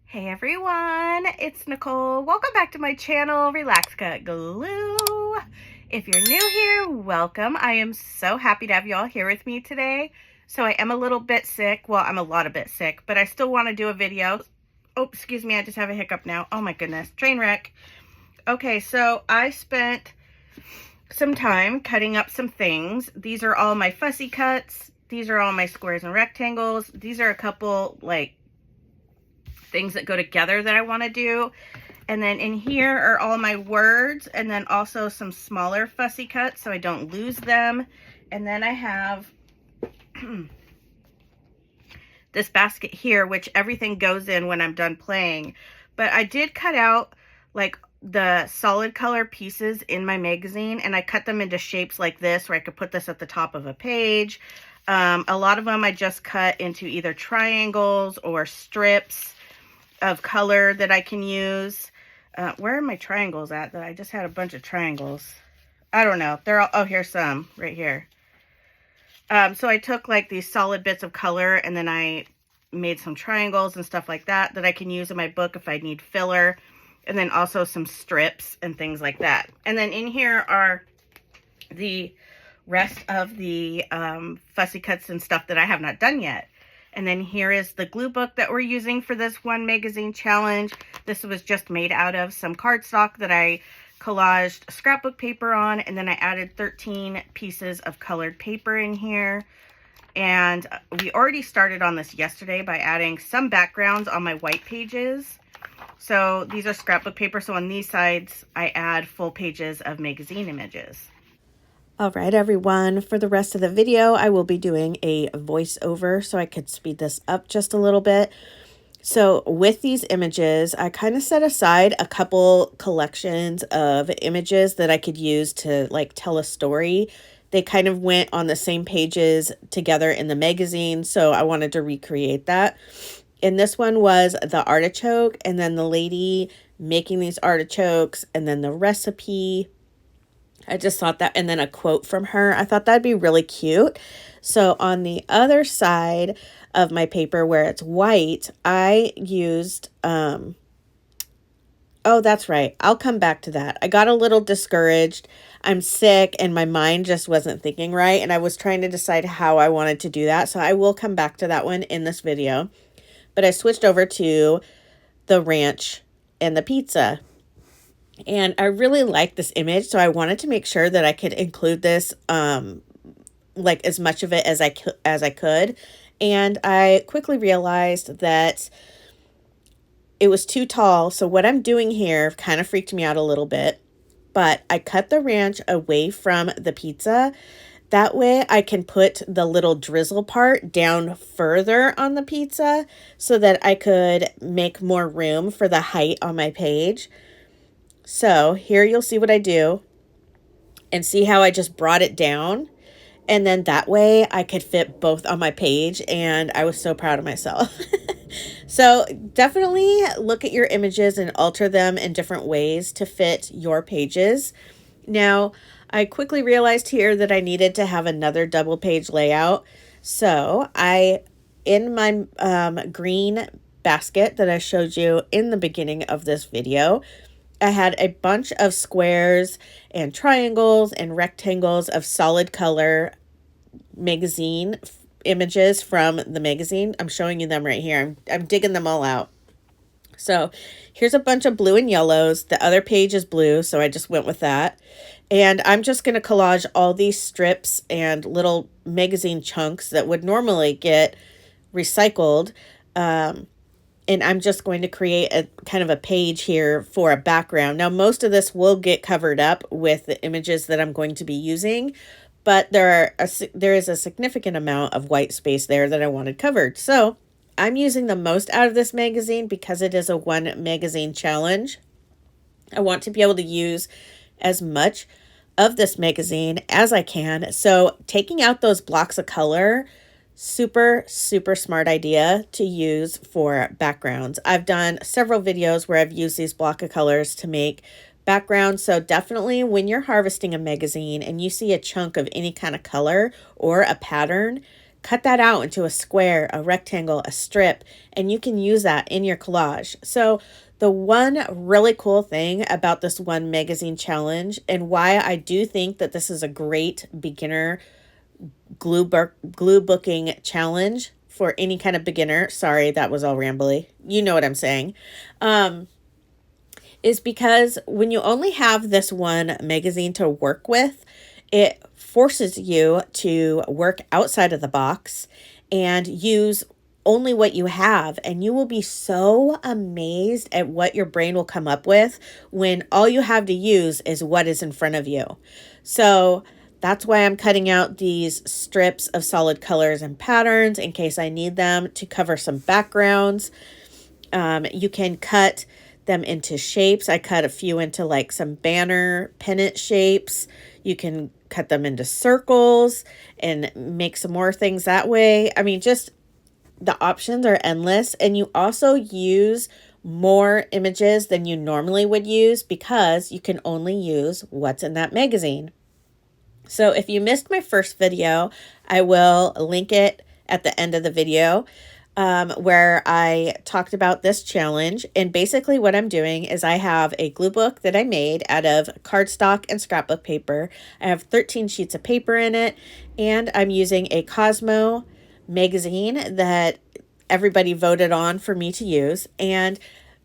Hey everyone, it's Nicole. Welcome back to my channel, Relax.Cut.Glue. If you're new here, welcome. I am so happy to have you all here with me today. So I am a little bit sick. Well, I'm a lot of bit sick, but I still want to do a video. Oh, excuse me, I just have a hiccup now. Oh my goodness, train wreck. Okay, so I spent some time cutting up some things. These are all my fussy cuts. These are all my squares and rectangles. These are a couple like things that go together that I want to do. And then in here are all my words, and then also some smaller fussy cuts so I don't lose them. And then I have this basket here, which everything goes in when I'm done playing. But I did cut out like the solid color pieces in my magazine, and I cut them into shapes like this where I could put this at the top of a page. A lot of them I just cut into either triangles or strips of color that I can use. Where are my triangles at? That I just had a bunch of triangles. I don't know. They're all, oh, here's some right here. So I took like these solid bits of color and then I made some triangles and stuff like that that I can use in my book if I need filler. And then also some strips and things like that. And then in here are the rest of the fussy cuts and stuff that I have not done yet. And then here is the glue book that we're using for this one magazine challenge. This was just made out of some cardstock that I collaged scrapbook paper on. And then I added 13 pieces of colored paper in here. And we already started on this yesterday by adding some backgrounds on my white pages. So these are scrapbook paper. So on these sides, I add full pages of magazine images. All right, everyone, for the rest of the video, I will be doing a voiceover so I could speed this up just a little bit. So with these images, I kind of set aside a couple collections of images that I could use to like tell a story. They kind of went on the same pages together in the magazine, so I wanted to recreate that. And this one was the artichoke, and then the lady making these artichokes, and then the recipe. I just thought that, and then a quote from her. I thought that'd be really cute. So on the other side of my paper where it's white, I used, oh, that's right. I'll come back to that. I got a little discouraged. I'm sick and my mind just wasn't thinking right. And I was trying to decide how I wanted to do that. So I will come back to that one in this video. But I switched over to the ranch and the pizza. And I really like this image, so I wanted to make sure that I could include this, like as much of it as I could. And I quickly realized that it was too tall. So what I'm doing here kind of freaked me out a little bit. But I cut the ranch away from the pizza. That way I can put the little drizzle part down further on the pizza so that I could make more room for the height on my page. So here you'll see what I do and see how I just brought it down. And then that way I could fit both on my page, and I was so proud of myself. So definitely look at your images and alter them in different ways to fit your pages. Now, I quickly realized here that I needed to have another double page layout. So in my green basket that I showed you in the beginning of this video, I had a bunch of squares and triangles and rectangles of solid color magazine images from the magazine. I'm showing you them right here. I'm digging them all out. So here's a bunch of blue and yellows. The other page is blue, so I just went with that. And I'm just going to collage all these strips and little magazine chunks that would normally get recycled. And I'm just going to create a kind of a page here for a background. Now, most of this will get covered up with the images that I'm going to be using, but there is a significant amount of white space there that I wanted covered. So I'm using the most out of this magazine because it is a one magazine challenge. I want to be able to use as much of this magazine as I can. So taking out those blocks of color, super smart idea to use for backgrounds. I've done several videos where I've used these block of colors to make backgrounds. So definitely when you're harvesting a magazine and you see a chunk of any kind of color or a pattern, cut that out into a square, a rectangle, a strip, and you can use that in your collage. So the one really cool thing about this one magazine challenge, and why I do think that this is a great beginner glue booking challenge for any kind of beginner. Sorry, that was all rambly. You know what I'm saying. Is because when you only have this one magazine to work with, it forces you to work outside of the box and use only what you have. And you will be so amazed at what your brain will come up with when all you have to use is what is in front of you. So that's why I'm cutting out these strips of solid colors and patterns in case I need them to cover some backgrounds. You can cut them into shapes. I cut a few into like some banner pennant shapes. You can cut them into circles and make some more things that way. I mean, just the options are endless. And you also use more images than you normally would use because you can only use what's in that magazine. So if you missed my first video, I will link it at the end of the video, where I talked about this challenge. And basically what I'm doing is I have a glue book that I made out of cardstock and scrapbook paper. I have 13 sheets of paper in it, and I'm using a Cosmo magazine that everybody voted on for me to use. And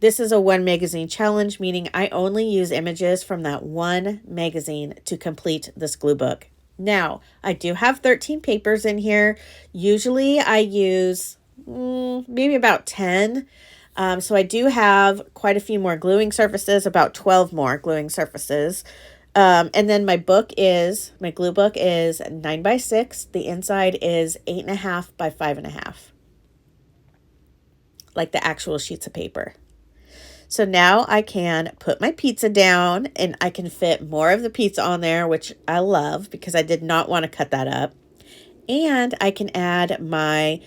this is a one magazine challenge, meaning I only use images from that one magazine to complete this glue book. Now, I do have 13 papers in here. Usually I use maybe about 10. So I do have quite a few more gluing surfaces, about 12 more gluing surfaces. And then my glue book is 9x6. The inside is 8.5 by 5.5. Like the actual sheets of paper. So now I can put my pizza down and I can fit more of the pizza on there, which I love because I did not want to cut that up. And I can add my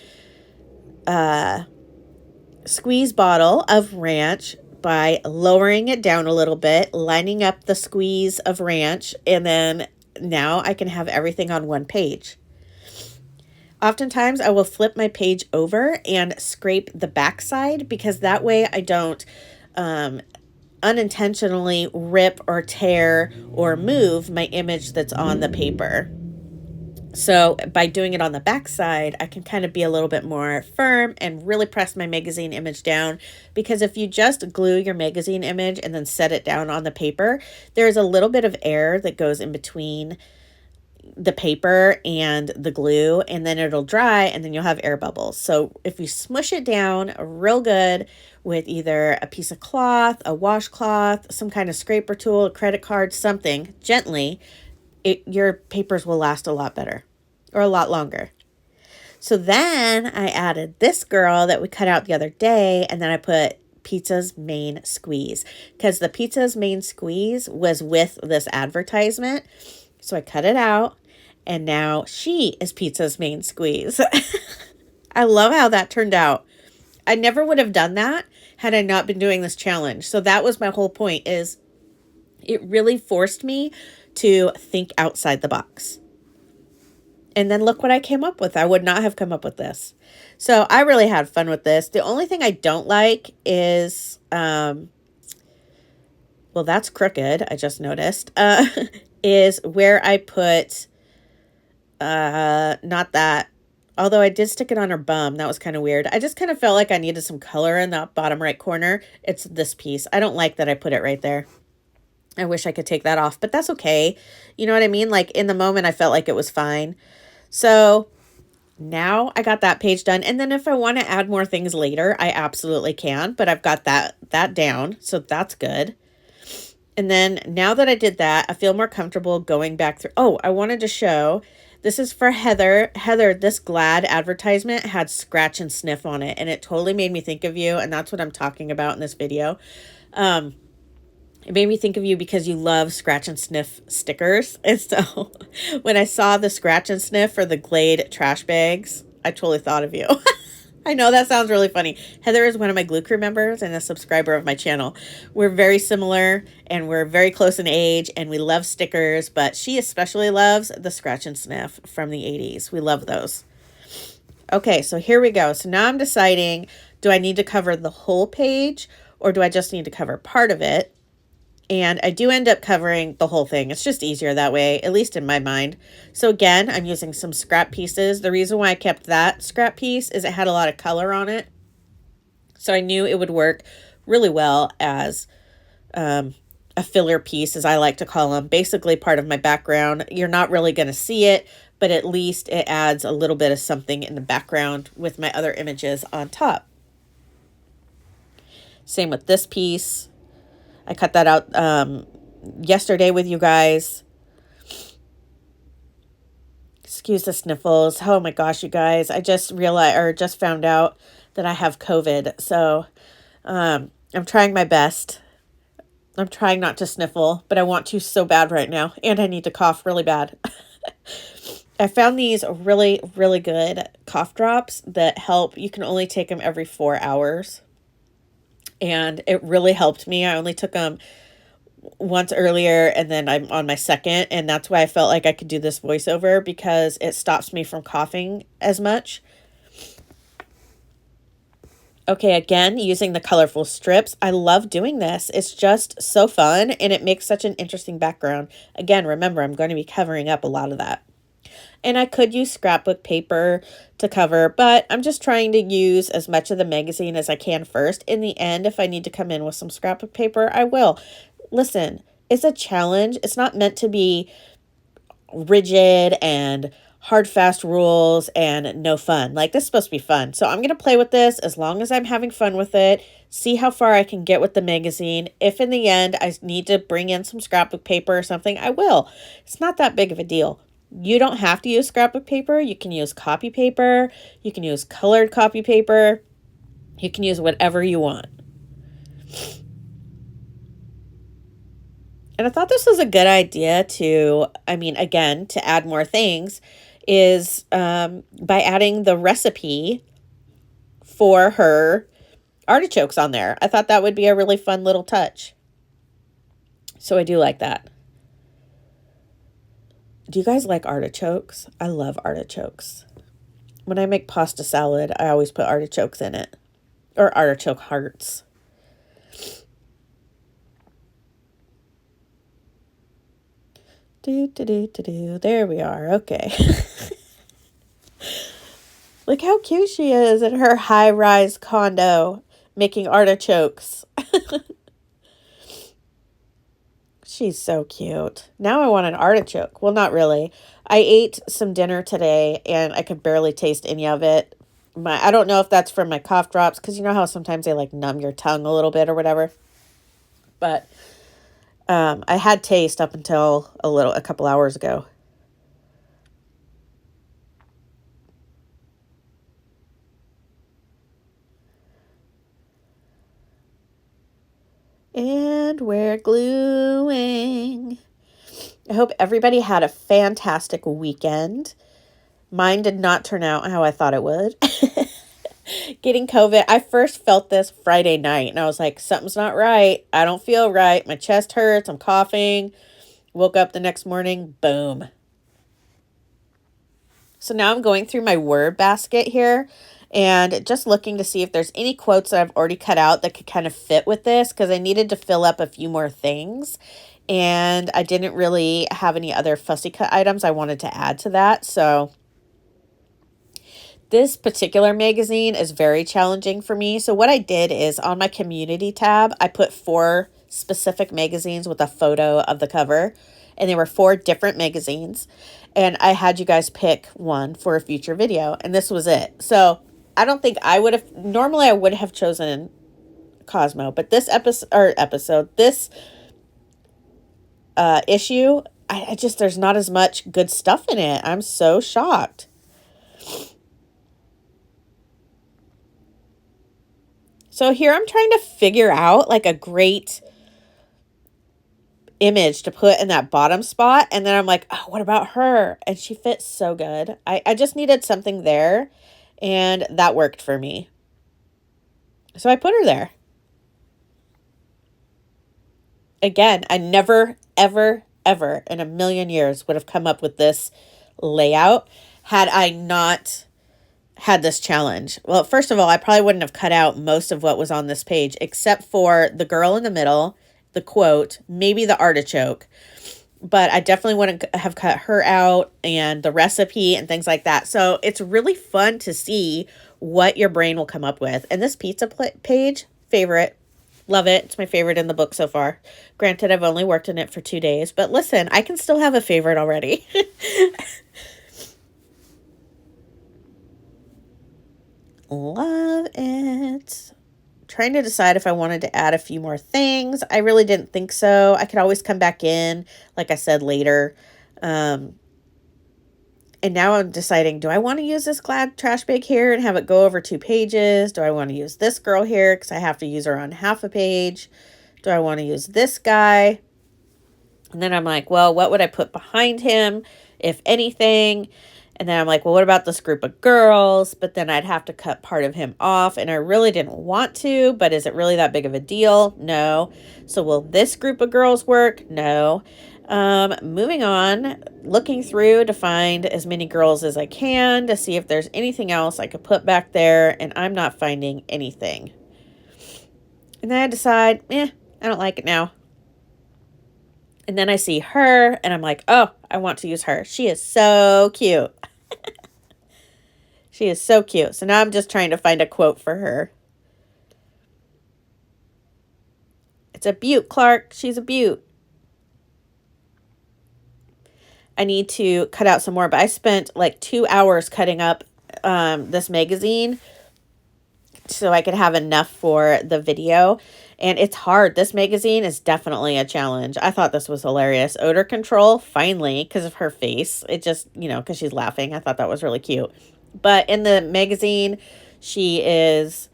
squeeze bottle of ranch by lowering it down a little bit, lining up the squeeze of ranch, and then now I can have everything on one page. Oftentimes I will flip my page over and scrape the back side because that way I don't unintentionally rip or tear or move my image that's on the paper. So by doing it on the back side, I can kind of be a little bit more firm and really press my magazine image down, because if you just glue your magazine image and then set it down on the paper, there's a little bit of air that goes in between the paper and the glue, and then it'll dry and then you'll have air bubbles. So if you smush it down real good with either a piece of cloth, a washcloth, some kind of scraper tool, a credit card, something gently, your papers will last a lot better or a lot longer. So then I added this girl that we cut out the other day, and then I put Pizza's Main Squeeze, because the Pizza's Main Squeeze was with this advertisement. So I cut it out, and now she is Pizza's Main Squeeze. I love how that turned out. I never would have done that had I not been doing this challenge. So that was my whole point, is it really forced me to think outside the box. And then look what I came up with. I would not have come up with this. So I really had fun with this. The only thing I don't like is, well, that's crooked, I just noticed, is where I put, not that, although I did stick it on her bum. That was kind of weird. I just kind of felt like I needed some color in that bottom right corner. It's this piece. I don't like that I put it right there. I wish I could take that off, but that's okay. You know what I mean? Like in the moment, I felt like it was fine. So now I got that page done. And then if I want to add more things later, I absolutely can, but I've got that down. So that's good. And then now that I did that, I feel more comfortable going back through. Oh, I wanted to show, this is for Heather. Heather, this Glad advertisement had scratch and sniff on it, and it totally made me think of you. And that's what I'm talking about in this video. It made me think of you because you love scratch and sniff stickers. And so when I saw the scratch and sniff for the Glade trash bags, I totally thought of you. I know that sounds really funny. Heather is one of my Glue Crew members and a subscriber of my channel. We're very similar and we're very close in age, and we love stickers, but she especially loves the scratch and sniff from the 80s. We love those. Okay, so here we go. So now I'm deciding, do I need to cover the whole page or do I just need to cover part of it? And I do end up covering the whole thing. It's just easier that way, at least in my mind. So again, I'm using some scrap pieces. The reason why I kept that scrap piece is it had a lot of color on it. So I knew it would work really well as a filler piece, as I like to call them, basically part of my background. You're not really going to see it, but at least it adds a little bit of something in the background with my other images on top. Same with this piece. I cut that out yesterday with you guys. Excuse the sniffles. Oh my gosh, you guys. I just realized, or just found out that I have COVID. So I'm trying my best. I'm trying not to sniffle, but I want to so bad right now. And I need to cough really bad. I found these really, really good cough drops that help. You can only take them every 4 hours. And it really helped me. I only took them once earlier and then I'm on my second. And that's why I felt like I could do this voiceover, because it stops me from coughing as much. Okay, again, using the colorful strips. I love doing this. It's just so fun and it makes such an interesting background. Again, remember, I'm going to be covering up a lot of that. And I could use scrapbook paper to cover, but I'm just trying to use as much of the magazine as I can first. In the end, if I need to come in with some scrapbook paper, I will. Listen, it's a challenge. It's not meant to be rigid and hard, fast rules and no fun. Like, this is supposed to be fun. So I'm going to play with this as long as I'm having fun with it. See how far I can get with the magazine. If in the end I need to bring in some scrapbook paper or something, I will. It's not that big of a deal. You don't have to use scrapbook paper. You can use copy paper. You can use colored copy paper. You can use whatever you want. And I thought this was a good idea to, again, to add more things is by adding the recipe for her artichokes on there. I thought that would be a really fun little touch. So I do like that. Do you guys like artichokes? I love artichokes. When I make pasta salad, I always put artichokes in it. Or artichoke hearts. There we are. Okay. Look how cute she is in her high-rise condo making artichokes. She's so cute. Now I want an artichoke. Well, not really. I ate some dinner today and I could barely taste any of it. I don't know if that's from my cough drops, because you know how sometimes they like numb your tongue a little bit or whatever. But I had taste up until a couple hours ago. And we're gluing. I hope everybody had a fantastic weekend. Mine did not turn out how I thought it would. Getting COVID, I first felt this Friday night, and I was like, something's not right. I don't feel right. My chest hurts. I'm coughing. Woke up the next morning. Boom. So now I'm going through my word basket here and just looking to see if there's any quotes that I've already cut out that could kind of fit with this, because I needed to fill up a few more things. And I didn't really have any other fussy cut items I wanted to add to that. So this particular magazine is very challenging for me. So what I did is on my community tab, I put 4 specific magazines with a photo of the cover. And there were 4 different magazines. And I had you guys pick one for a future video. And this was it. So I don't think I would have, normally I would have chosen Cosmo. But this this issue, I just, there's not as much good stuff in it. I'm so shocked. So here I'm trying to figure out like a great image to put in that bottom spot. And then I'm like, oh, what about her? And she fits so good. I just needed something there. And that worked for me. So I put her there. Again, I never, ever, ever in a million years would have come up with this layout had I not had this challenge. Well, first of all, I probably wouldn't have cut out most of what was on this page, except for the girl in the middle, the quote, maybe the artichoke. But I definitely wouldn't have cut her out, and the recipe and things like that. So it's really fun to see what your brain will come up with. And this pizza page, favorite. Love it. It's my favorite in the book so far. Granted, I've only worked in it for 2 days, but listen, I can still have a favorite already. Love it. Trying to decide if I wanted to add a few more things. I really didn't think so. I could always come back in, like I said, later. And now I'm deciding, do I want to use this Glad trash bag here and have it go over 2 pages? Do I want to use this girl here because I have to use her on half a page? Do I want to use this guy? And then I'm like, well, what would I put behind him, if anything? And then I'm like, well, what about this group of girls? But then I'd have to cut part of him off, and I really didn't want to, but is it really that big of a deal? No. So will this group of girls work? No. Moving on, looking through to find as many girls as I can to see if there's anything else I could put back there, and I'm not finding anything. And then I decide, I don't like it now. And then I see her, and I'm like, oh, I want to use her. She is so cute. She is so cute. So now I'm just trying to find a quote for her. It's a beaut, Clark. She's a beaut. I need to cut out some more, but I spent like 2 hours cutting up this magazine so I could have enough for the video. And it's hard. This magazine is definitely a challenge. I thought this was hilarious. Odor control, finally, because of her face. It just, because she's laughing. I thought that was really cute. But in the magazine, she is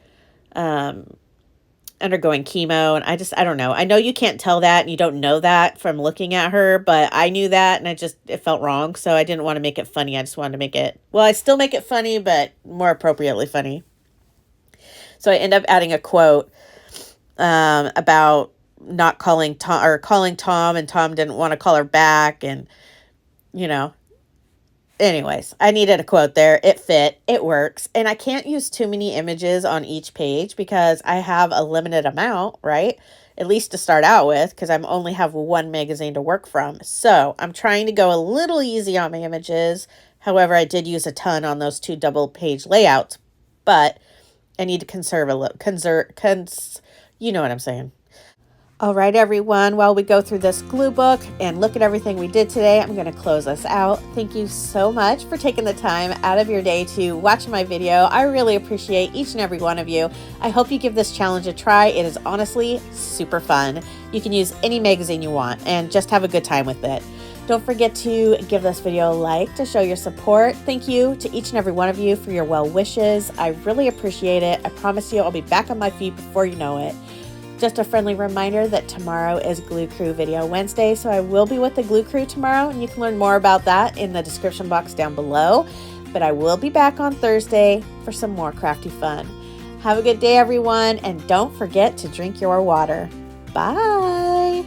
undergoing chemo. And I don't know. I know you can't tell that and you don't know that from looking at her. But I knew that and it felt wrong. So I didn't want to make it funny. I just wanted to make it, well, I still make it funny, but more appropriately funny. So I end up adding a quote about not calling Tom, or calling Tom, and Tom didn't want to call her back. And, anyways, I needed a quote there. It fit. It works. And I can't use too many images on each page because I have a limited amount, right? At least to start out with, because I only have one magazine to work from. So I'm trying to go a little easy on my images. However, I did use a ton on those 2 double page layouts, but I need to conserve a little, you know what I'm saying. All right, everyone, while we go through this glue book and look at everything we did today, I'm going to close us out. Thank you so much for taking the time out of your day to watch my video. I really appreciate each and every one of you. I hope you give this challenge a try. It is honestly super fun. You can use any magazine you want and just have a good time with it. Don't forget to give this video a like to show your support. Thank you to each and every one of you for your well wishes. I really appreciate it. I promise you I'll be back on my feet before you know it. Just a friendly reminder that tomorrow is Glue Crew Video Wednesday, so I will be with the Glue Crew tomorrow, and you can learn more about that in the description box down below. But I will be back on Thursday for some more crafty fun. Have a good day, everyone, and don't forget to drink your water. Bye!